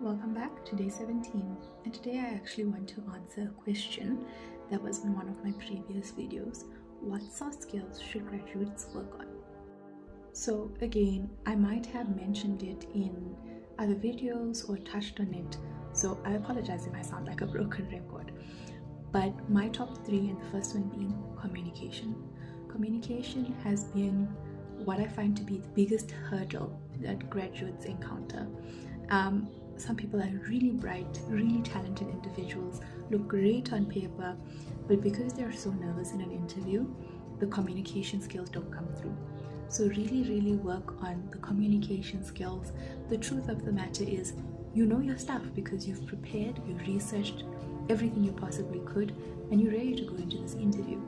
Welcome back to day 17, and today I actually want to answer a question that was in one of my previous videos. What soft skills should graduates work on? So again, I might have mentioned it in other videos or touched on it, so I apologize if I sound like a broken record. But my top three, and the first one being communication. Communication has been what I find to be the biggest hurdle that graduates encounter. Some people are really bright, really talented individuals, look great on paper, but because they're so nervous in an interview, the communication skills don't come through. So really work on the communication skills. The truth of the matter is, you know your stuff because you've prepared, you've researched everything you possibly could, and you're ready to go into this interview.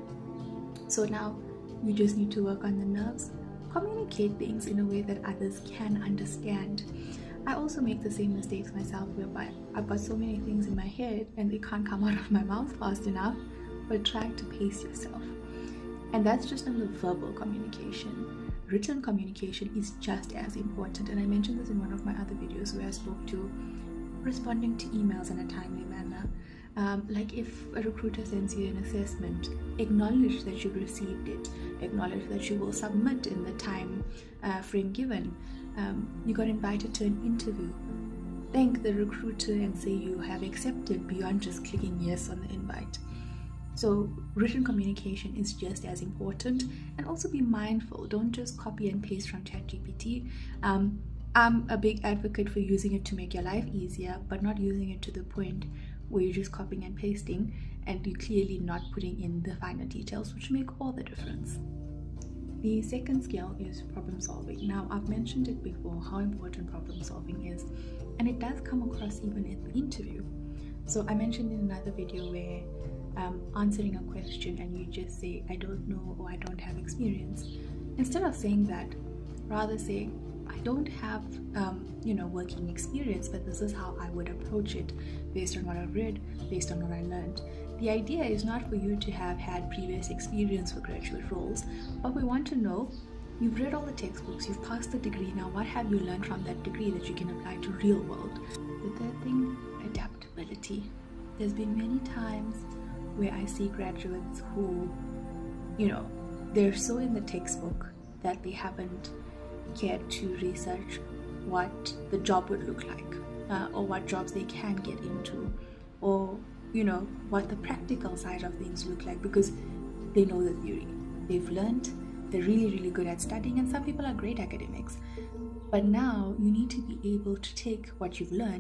So now you just need to work on the nerves, communicate things in a way that others can understand. I also make the same mistakes myself, whereby I've got so many things in my head and they can't come out of my mouth fast enough, but try to pace yourself. And that's just on the verbal communication. Written communication is just as important, and I mentioned this in one of my other videos where I spoke to responding to emails in a timely manner. Like if a recruiter sends you an assessment, acknowledge that you received it, acknowledge that you will submit in the time frame given. You got invited to an interview, thank the recruiter and say you have accepted beyond just clicking yes on the invite. So written communication is just as important, and also be mindful, don't just copy and paste from ChatGPT. I'm a big advocate for using it to make your life easier, but not using it to the point where you're just copying and pasting and you're clearly not putting in the finer details, which make all the difference. The second skill is problem solving. Now, I've mentioned it before, how important problem solving is, and it does come across even in the interview. So I mentioned in another video where answering a question and you just say, I don't know, or I don't have experience. Instead of saying that, rather say, I don't have working experience, but this is how I would approach it based on what I've read, based on what I learned. The idea is not for you to have had previous experience for graduate roles, but we want to know, you've read all the textbooks, you've passed the degree, now what have you learned from that degree that you can apply to real world? The third thing, adaptability. There's been many times where I see graduates who, they're so in the textbook that they haven't cared to research what the job would look like, or what jobs they can get into, or what the practical side of things look like, because they know the theory, they've learned, they're really good at studying, and some people are great academics. But now you need to be able to take what you've learned